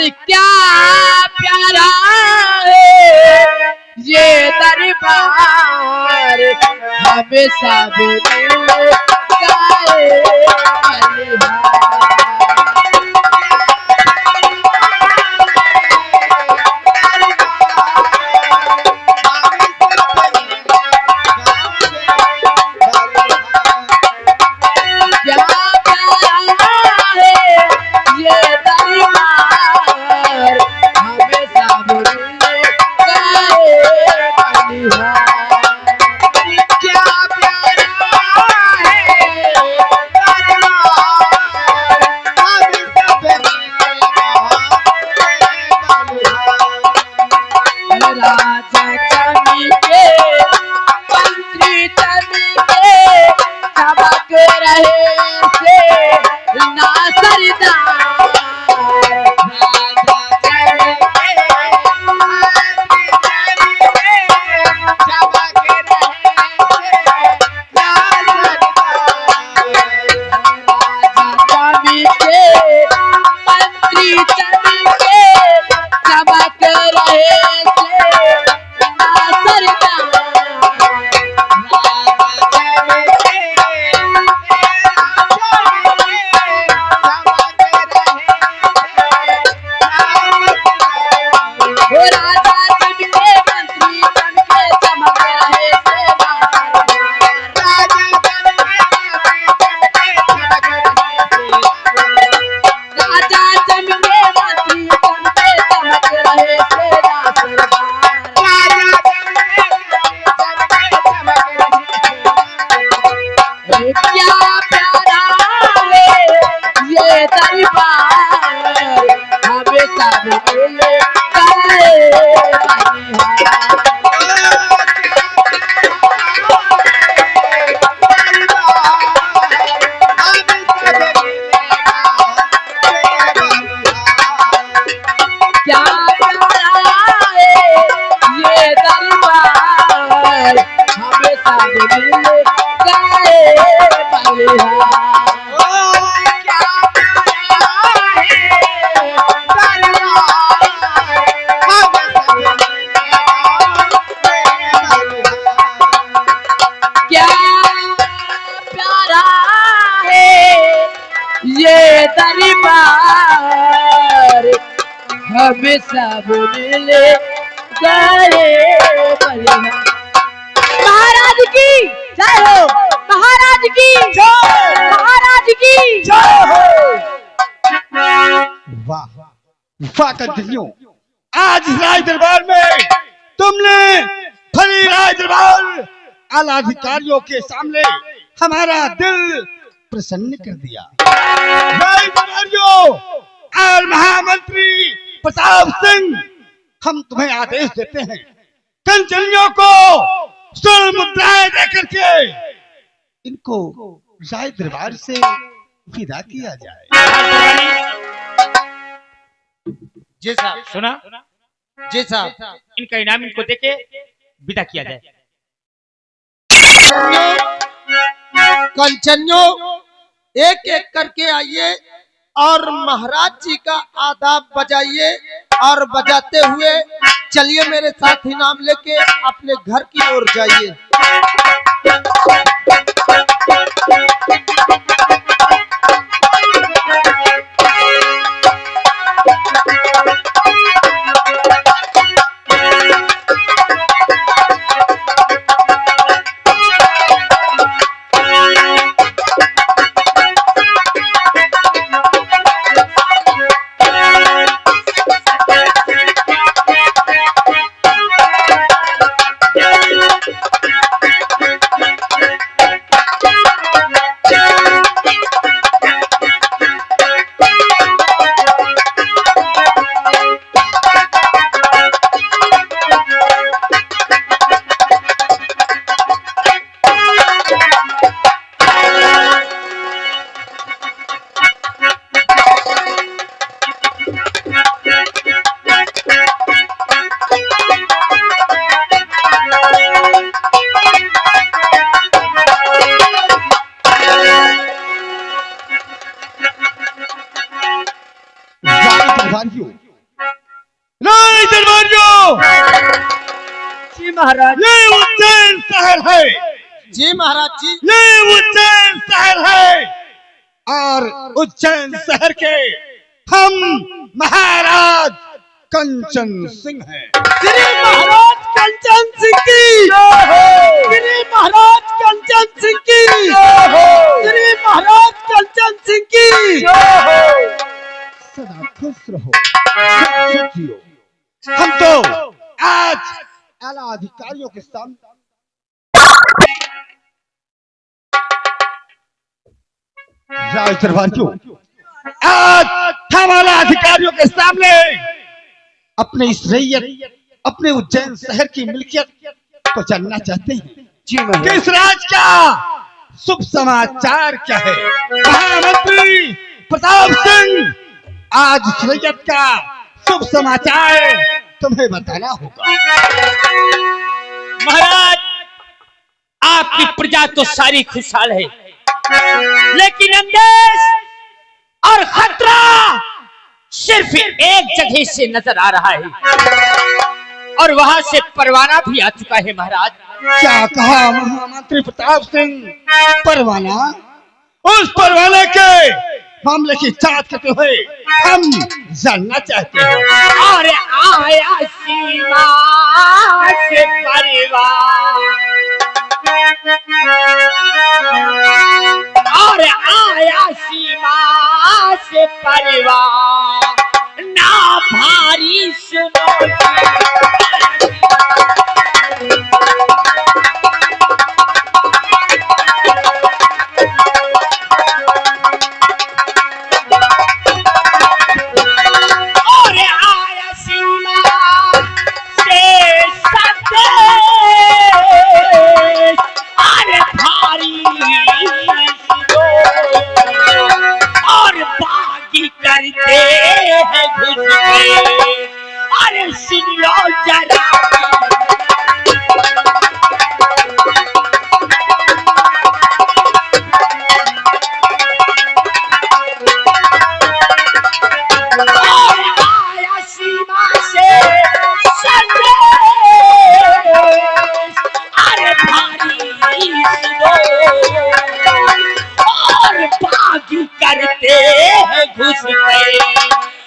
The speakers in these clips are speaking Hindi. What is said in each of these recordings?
अरे क्या प्यारा है ये दरबार, हमें सब गाए दरबार, हमें सब मिले गए। महाराज की जय हो, महाराज की जय, महाराज की जय हो। वाह वाह कंटिन्यू। आज राज दरबार में तुमने भली राज दरबार आला अधिकारियों के सामने हमारा दिल प्रसन्न कर दिया। और महामंत्री प्रताप सिंह, हम तुम्हें आदेश देते हैं कंचनियों को स्वर्ण मुद्राएं देकर के इनको राज दरबार से विदा किया जाए। जी साहब, सुना? जी साहब, इनका इनाम इनको देके विदा किया जाए। कंचनियों, एक एक करके आइए और महाराज जी का आदाब बजाइए और बजाते हुए चलिए मेरे साथ इनाम लेके अपने घर की ओर जाइए। महाराज। ये उज्जैन शहर है। जी महाराज जी। ये उज्जैन शहर है और उज्जैन शहर के हम महाराज कंचन सिंह हैं। श्री महाराज कंचन सिंह की, श्री महाराज कंचन सिंह की, श्री महाराज कंचन सिंह की। सदा खुश रहो, सुख जियो। हम तो आज आला अधिकारियों के सामने राज दरबारियों, आज हम आला अधिकारियों के सामने अपने इस रैयत, अपने उज्जैन शहर की मिल्कियत को जानना चाहते हैं कि इस राज का शुभ समाचार क्या है। महामंत्री प्रताप सिंह, आज इस रैयत का शुभ समाचार तुम्हें बताना होगा। महाराज, आपकी प्रजा तो सारी खुशहाल है, लेकिन अंदेश और खतरा सिर्फ एक जगह से नजर आ रहा है और वहां से परवाना भी आ चुका है। महाराज, क्या कहा महामंत्री प्रताप सिंह? परवाना? उस परवाने के मामले की जांच करते हुए हम जानना चाहते हैं। और आया सीमा से परिवार, और आया सीमा से परिवार, ना भारी सुनो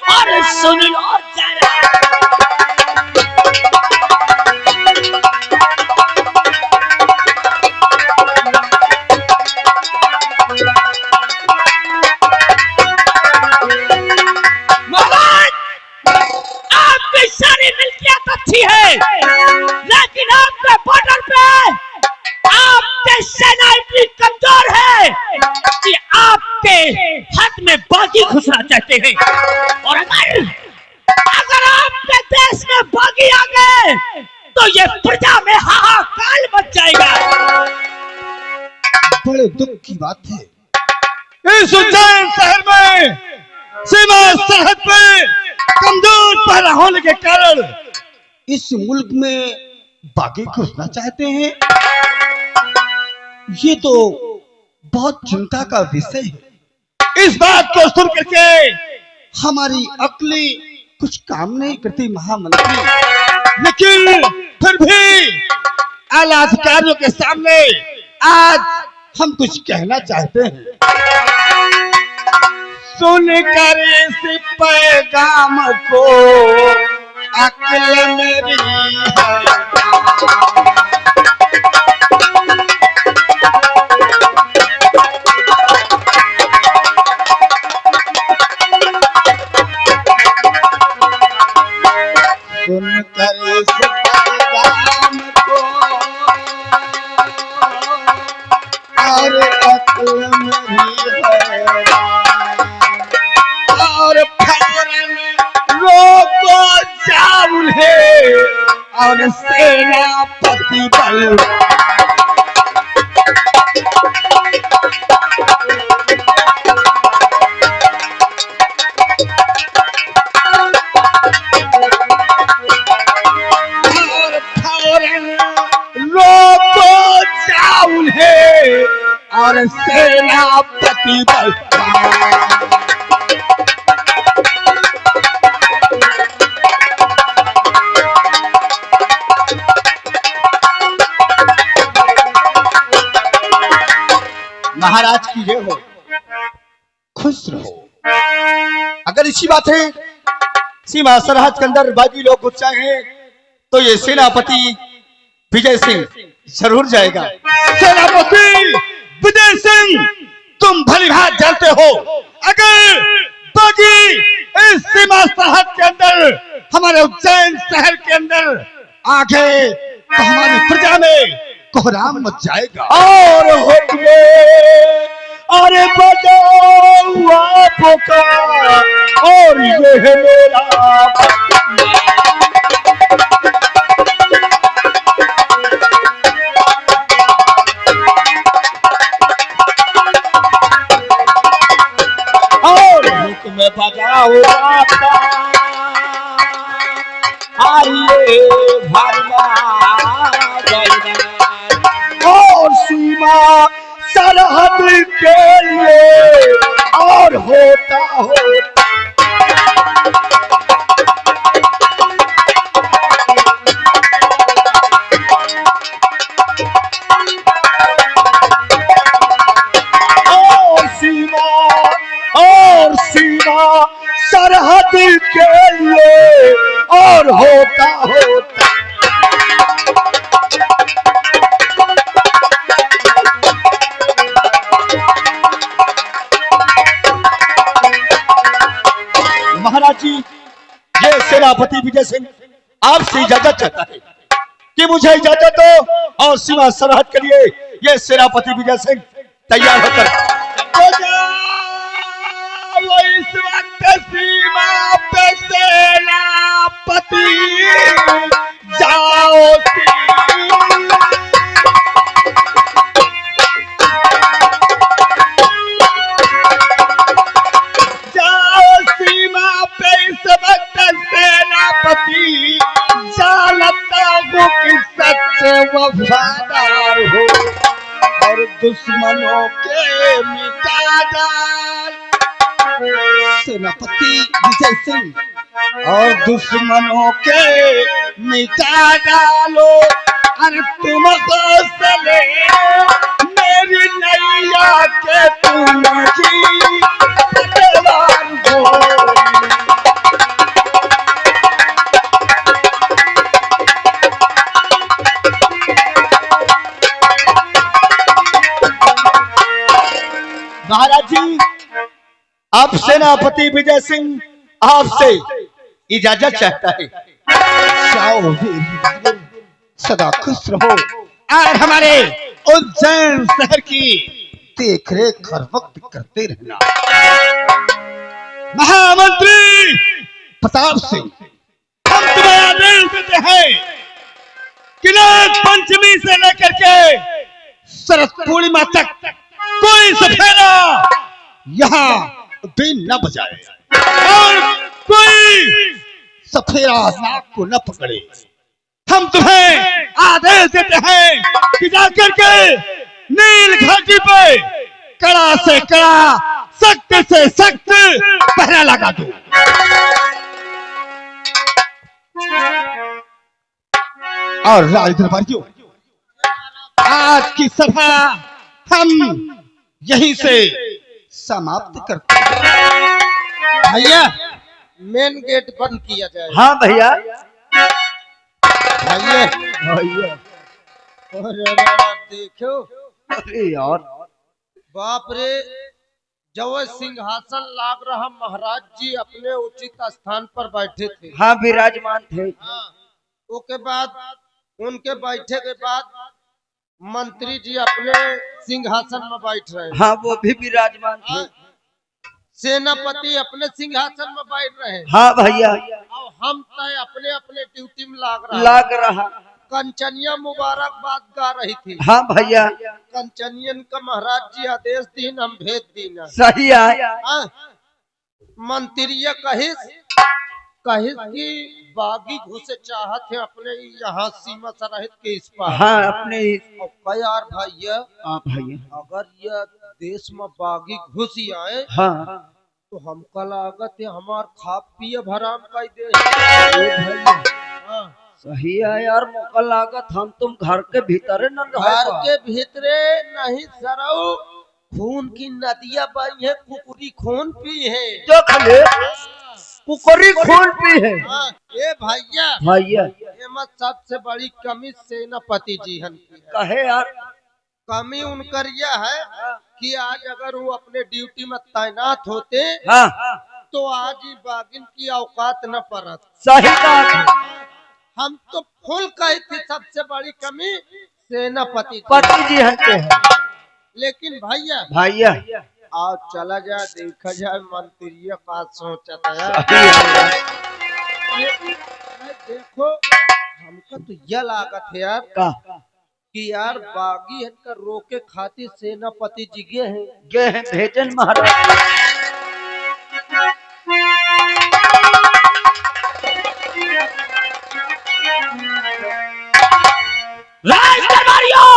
और सुन लो जरा। आपकी सारी मिल्कियत अच्छी है, लेकिन आपके बॉर्डर पे आपके सेना इतनी कमजोर है कि आपके हाथ में बागी घुसना चाहते हैं। और अगर आपके देश में बागी आ गए तो ये प्रजा में हाहाकार मच जाएगा। बड़े दुख की बात है, इस उज्जैन शहर में सीमा सरहद पे कमजोर पहरा होने के कारण इस मुल्क में बागी घुसना चाहते हैं। ये तो बहुत चिंता का विषय है। इस बात को सुन करके हमारी अक्ली कुछ काम नहीं करती महामंत्री, लेकिन फिर भी आला अधिकारियों के सामने आज हम कुछ कहना चाहते हैं। सुनकर इस पैगाम को अक्ल मेरी है, सुनकर इस पैगाम को और अक्ल मेरी है, और फौरन रोको जाओ है और सेनापति बल और सेनापति बल महाराज की जय हो। खुश रहो। अगर इसी बात है सीमा सरहद के अंदर बागी लोग घुस जाए तो ये सेनापति विजय सिंह जरूर जाएगा। सेनापति विजय सिंह, तुम भली भांति जानते हो अगर बागी इस सीमा सरहद के अंदर हमारे उज्जैन शहर के अंदर आगे तो हमारी प्रजा में कोहराम मच जाएगा। और हुक्मे अरे बजाओ पुकार और ये है मेरा और हुक्मे बजाओ आइए भरना और सीमा सरहद के लिए और होता होता और सीमा सरहद के लिए और होता होता महाराज जी, ये सेनापति विजय सिंह आपसे इजाजत चाहता है कि मुझे इजाजत दो और सीमा सरहद के लिए ये सेनापति विजय सिंह तैयार होकर इस वक्त सीमा पे सेनापति जाओ सीमा पे इस वक्त सेनापति जानता हूँ कि सच्चे वफादार हो और दुश्मनों के मिटा डाल। सेनापति विजय सिंह और दुश्मनों के मिटा डालो। अरे तुम हौसले मेरी नैया के तुम ही पटवार हो। महाराज जी, अब सेनापति विजय सिंह आपसे इजाजत चाहता है। जाओ वीर, सदा खुश रहो और हमारे उज्जैन शहर की देख रेख हर वक्त करते रहना। महामंत्री प्रताप सिंह, हम तुम्हें आदेश देते हैं कि नाग पंचमी से लेकर के शरद पूर्णिमा तक कोई सफेरा यहाँ दिन न बजाए और कोई सफेरा नाग को न पकड़े। हम तुम्हें आदेश देते हैं कि जाकर के नील घाटी पे कड़ा से कड़ा, सख्त से सख्त पहरा लगा दो। और राज दरबारियों, आज की सभा हम यहीं से समाप्त करते हैं। भैया, मेन गेट बंद किया जाए। हाँ भैया। भैया देखो, अरे यार, बाप रे, जब सिंहासन लाग रहा महाराज जी अपने उचित स्थान पर बैठे थे। हाँ विराजमान थे। उसके बाद उनके बैठे के बाद मंत्री जी अपने सिंहासन में बैठ रहे। हाँ वो भी विराजमान थे। सेनापति अपने सिंहासन में बैठ रहे। हाँ भैया। और हम तय अपने अपने ड्यूटी में लाग रहा। कंचनिया मुबारकबाद गा रही थी। हाँ भैया। कंचनियन का महाराज जी आदेश दीन, हम भेज दीन। सही है। मंत्री कहिस की बागी घुसे चाहत है अपने यहाँ सीमा सरहद के इस पार। हाँ अपने यार भैया, भैया अगर यह देश में बागी घुस आए हाँ तो हमका लागत है हमार खा पिए भराम का दे। सही है यार, मौका लागत हम तुम घर के भीतर न घर के भीतरे नहीं सरऊ खून की नदियां बही है, कुकुरी खून पी है। जो खले कुकरी खून पी है। हाँ, ये भैया भैया ये मत सबसे बड़ी कमी सेनापति जी हन की है। कहे यार कमी उनकर यह है कि आज अगर वो अपने ड्यूटी में तैनात होते हाँ तो आज ही बागिन की औकात न पड़त। सही बात है। हम तो फुल कही थी सबसे बड़ी कमी सेनापति जी। पति जी हंसते हैं। लेकिन भैया भैया आज चला जाए देखा जाए मंत्री का सोचता है। देखो हमको तो यह लागत है यार का कि यार बागी इनका रोके खातिर सेनापति जी गए हैं। ये है भेजन महाराज। राज दरबारियों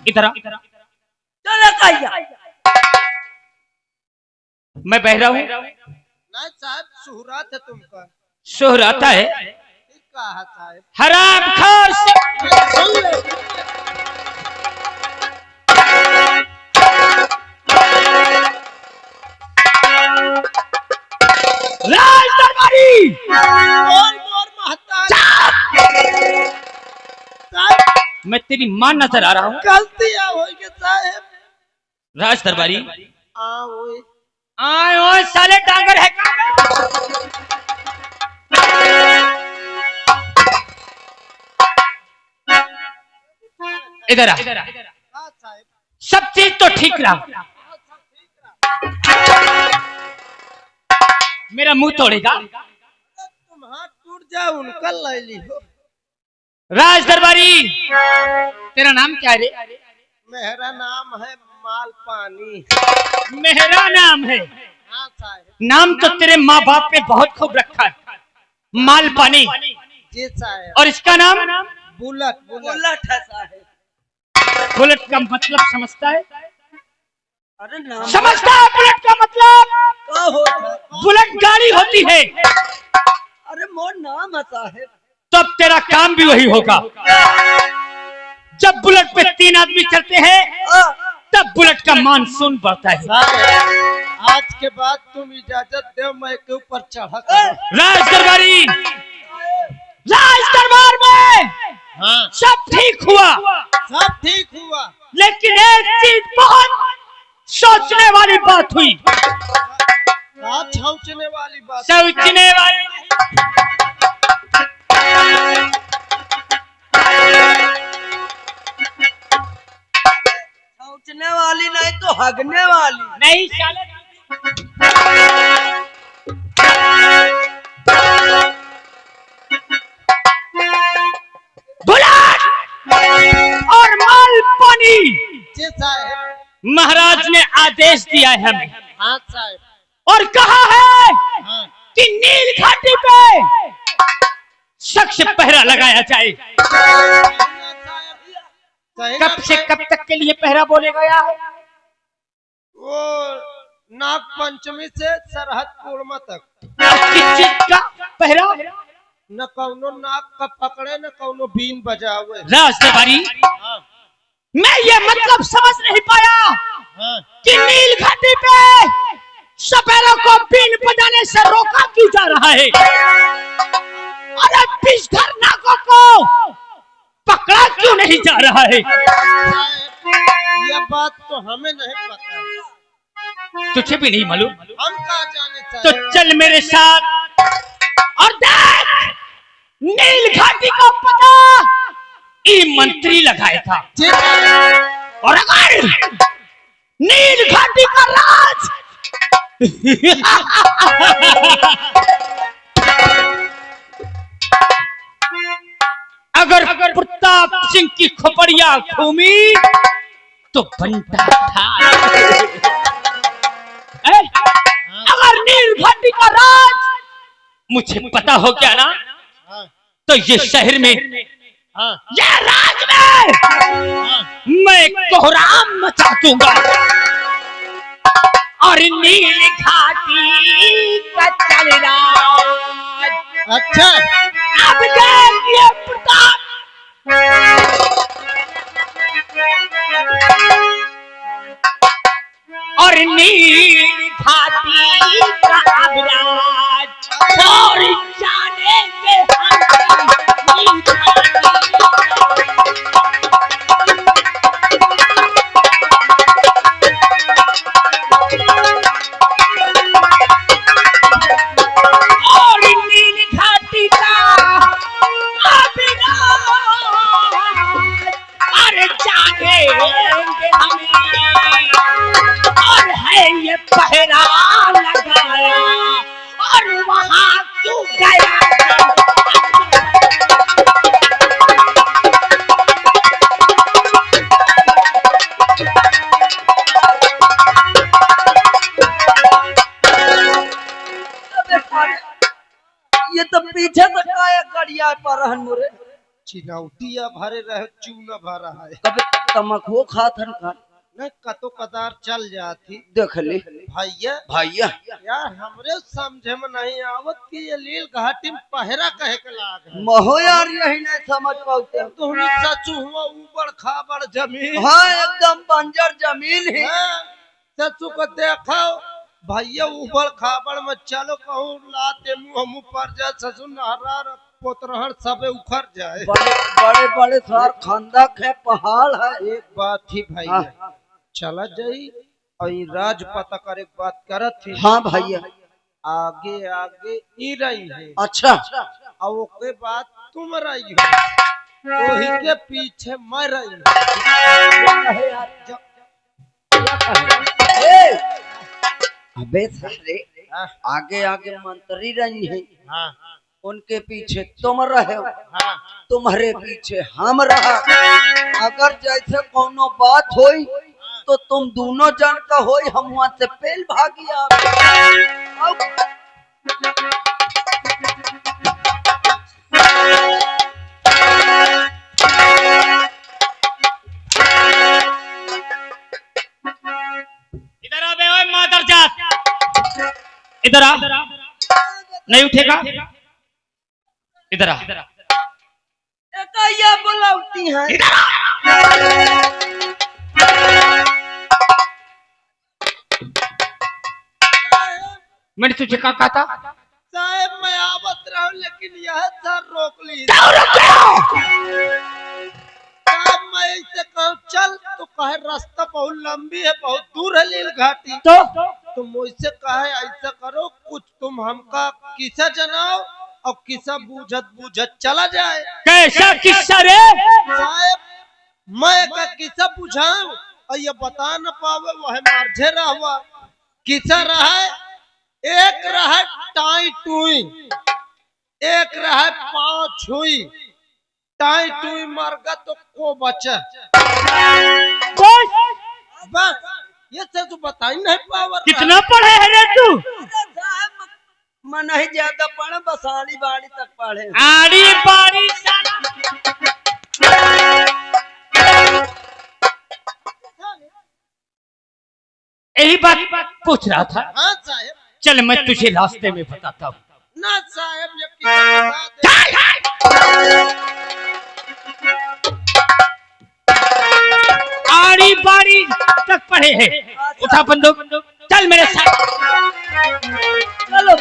इधर चलो कहिया मैं बहरा हूँ। नहीं साहब सुहरात है तुमका। सोहराता है ठीक कहा साहब। हराम खोर से सुन ले। राज दरबारी बोल बोल महतारी। साहब मैं तेरी मां नजर आ रहा हूँ। गलती होगी साहब। राज दरबारी ओए आए ओए साले डांगर है का? इधर आ। हाँ साहब। सब चीज तो ठीक रहा, मेरा मुंह तोड़ेगा। तुम हाथ टूट जाओ उनका ले ली हो। राज दरबारी तेरा नाम क्या है रे? मेरा नाम है माल पानी। मेरा नाम है। हाँ साहब। नाम तो तेरे माँ बाप ने बहुत खूब रखा है, माल पानी। जी साहब। और इसका नाम बुलेट बुलेट है साहब। बुलेट का मतलब समझता है? अरे नाम समझता है बुलेट का मतलब? क्या होता है? बुलेट गाड़ी होती है। अरे मोर नाम है साहब। तब तेरा काम भी वही होगा। जब बुलेट पे 3 आदमी चलते हैं तब बुलेट का मानसून बढ़ता है। साहब आज के बाद तुम इजाजत दो मैं के ऊपर चढ़ा करूं। राज दरबारी राज दरबार में हाँ सब ठीक हुआ, सब ठीक हुआ। लेकिन एक चीज बहुत सोचने वाली बात हुई। बात छौचने वाली बात। सोचने वाली छौचने वाली नहीं तो हगने वाली। नहीं साले। बुलेट और माल पानी जी साहब। महाराज ने आदेश दिया है हमें हाँ साहब। और कहा है हाँ कि नील घाटी पे सख्त पहरा लगाया जाए। कब से कब तक के लिए पहरा बोले गया है? वो नाग पंचमी से सरहद पूर्णिमा तक। किस चीज का पहरा? न कौनो नाग का पकड़े न कौनो बीन बजावे। राज दरबारी हाँ मैं ये मतलब समझ नहीं पाया हाँ। कि नील घाटी पे सपेरों को बीन बजाने से रोका क्यों जा रहा है? अरे विषधर नागों को पकड़ा क्यों नहीं जा रहा है? यह बात तो हमें नहीं पता। तुझे भी नहीं मालूम? हम कहाँ जाने तो चाहिए? चल मेरे साथ और देख नील घाटी का पता ई मंत्री लगाया था। जी साहब। और अगर नील घाटी का राज अगर प्रताप सिंह की खोपड़िया घूमी तो बनता था। अगर नील घाटी का राज मुझे पता हो गया ना हाँ तो ये शहर में हाँ ये राज में मैं कोहराम मचा दूंगा और नील घाटी का चल राज। अच्छा अब देखिए प्रताप चिनौटिया पर रहन मोरे चिनौटिया भरे रहे चूना भरा है कब तमको खाथन का न कतो कदार चल जाती देख ले भैया भैया यार हमरे समझे में नहीं आवत कि ये लील घाटी में पहरा कहे के लाग है महो यार यही नहीं समझ पाते तुहनी सचू हुआ ऊबड़ खाबड़ जमीन हाँ एकदम बंजर जमीन है हाँ, सचू को देखो भैया ऊबड़ खाबड़ में चलो कहूँ लाते मुँह पर जा ससुर नहरा पोतरहर सबे उखड़ जाए बड़े बड़े बड़े सार खंदक है पहाड़ है एक बात थी भैया चला जाई और ये राज पता कर एक बात करत थी हाँ भैया आगे आगे ई रही है अच्छा और ओके बाद तुम रही हो वही के पीछे मैं रही हूँ अबे सारे आगे आगे मंत्री रही है हाँ उनके पीछे तुम रहे हो हाँ तुम्हारे पीछे हम रहा अगर जैसे कोनो बात होई तो तुम दोनों जन का होई हम वहां से पेल भागिया इधर आ बे ओए मादर जात इधर आ नहीं उठेगा इधर आ क्या बुलाती हैं मैंने तुझे क्या कहा था साहब मैं आवत रहा लेकिन यह सर रोक ली साहब मैं ऐसे कहूँ चल तो कहे रास्ता बहुत लंबी है बहुत दूर है लील घाटी तो मुझसे कहे ऐसा करो कुछ तुम हमका किस्सा जनाओ और किस्सा बूझत बूझत चला जाए कैसा किस्सा रे साहब मैं का किस्सा बुझाऊं और ये बता न पावे वह मार्झे रहा किस्सा रहा एक रहा टाई टुई एक रहा पाँव छुई टाई टुई मर गया तो को बचा बस ये से तू बता ही नहीं पावर कितना पढ़े है रे तू मन ही ज्यादा पढ़े बस आड़ी बाड़ी तक पढ़े आड़ी बाड़ी यही बात पूछ रहा था हाँ साहब चल मैं तुझे रास्ते में बताता हूँ ना साहब ये किस्सा बता दे आड़ी बाड़ी तक पढ़े हैं उठा बंदूक चल मेरे साथ चलो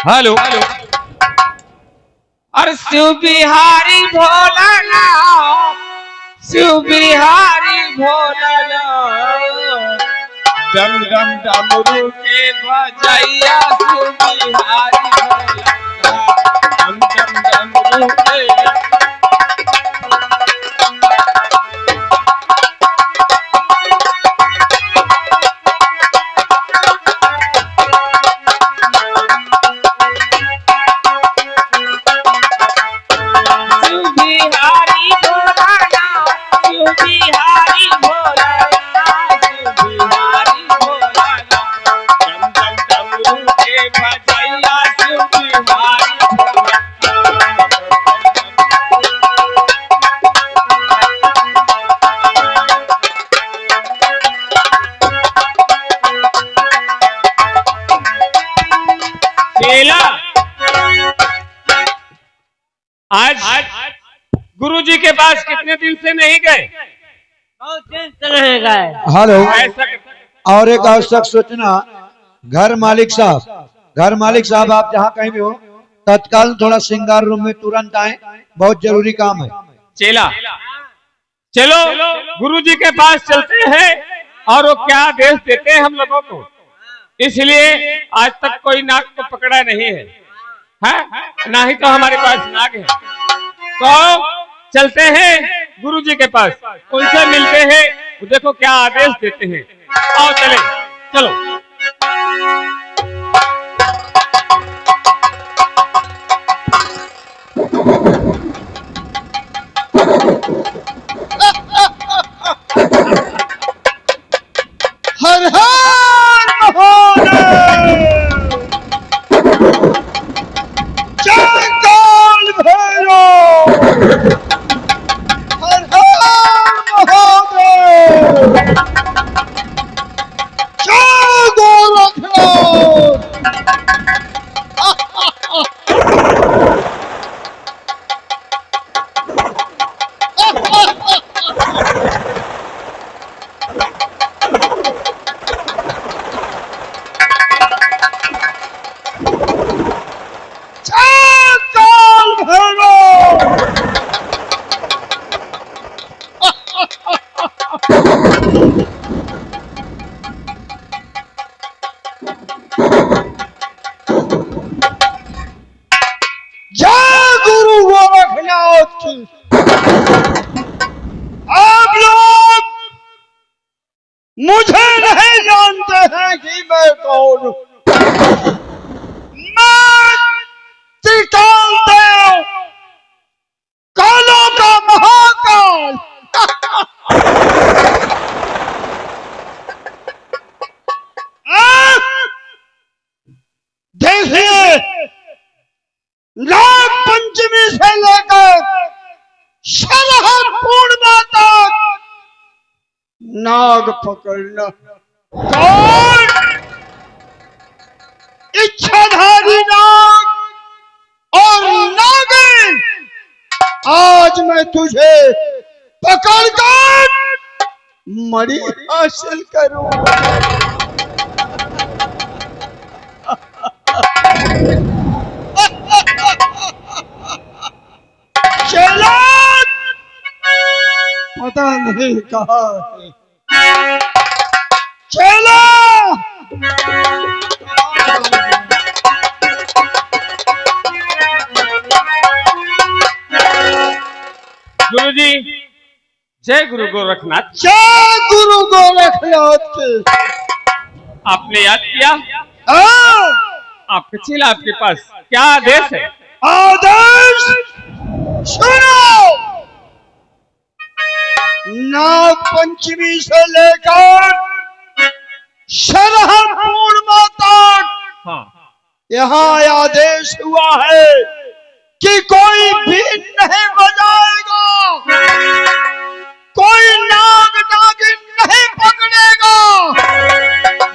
हेलो अरे शिव बिहारी भोलाना शिव बिहारी भोलाना डम डम डमरू के बजैया शिव बिहारी भोलाना डम डम डमरू के आज गुरुजी के पास कितने दिन से नहीं गए बहुत दिन से नहीं गए हेलो ऐसा और एक आवश्यक सूचना घर मालिक साहब आप जहाँ कहीं भी हो तत्काल थोड़ा श्रृंगार रूम में तुरंत आए बहुत जरूरी काम है चेला चलो गुरुजी के पास चलते हैं और वो क्या आदेश देते हैं हम लोगों को इसलिए आज तक कोई नाग को पकड़ा नहीं है ना ही तो हमारे पास नाग है तो चलते हैं गुरुजी के पास उनसे मिलते हैं वो देखो क्या आदेश देते हैं आओ चले चलो हर हर महादेव। जय गोरखनाथ। जय काल भैरव। जय गुरु गोरखनाथ की। आप लोग मुझे नहीं जानते हैं कि मैं कौन हूं। मैं त्रिकाल देव, कालों का महाकाल। देखिए, नाग पंचमी से लेकर शरहद पूर्णिमा तक नाग पकड़ना। कौन? इच्छाधारी नाग और नागिन। आज मैं तुझे पकड़कर मणि हासिल करूंगा। चलो, पता नहीं कहाँ है। चलो। गुरुजी, जय गुरु गोरखनाथ। जय गुरु गोरखनाथ की। आपने याद किया? हाँ। आपके चेला आपके पास क्या आदेश है? आदेश सुनो। नाग पंचमी से लेकर शरहद पूर्णिमा तक हाँ। यहाँ आदेश हुआ है कि कोई भी नहीं बजाएगा, कोई नाग नागिन नहीं पकड़ेगा।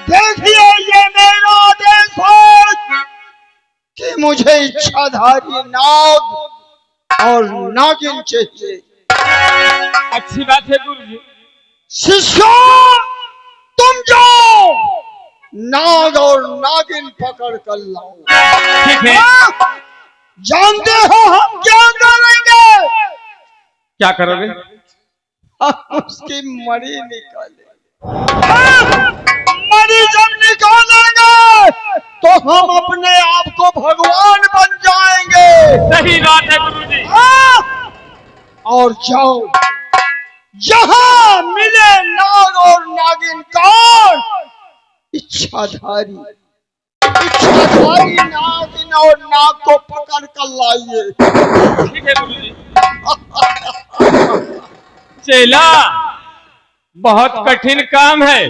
देखिए, ये मेरा आदेश है कि मुझे इच्छाधारी नाग और नागिन चाहिए। अच्छी बात है गुरुजी। शिष्यों, तुम जाओ नाग और नागिन पकड़ कर लाओ। ठीक है। जानते हो हम क्या करेंगे? क्या करोगे? हम उसकी मणि निकालेंगे। मणि जब निकालेंगे तो हम अपने आप को भगवान बन जाएंगे। सही बात है गुरुजी। और जाओ, जहां मिले नाग और नागिन कौन? इच्छाधारी नागिन और नाग को पकड़ कर लाइए। ठीक है गुरुजी। चेला, बहुत कठिन काम है।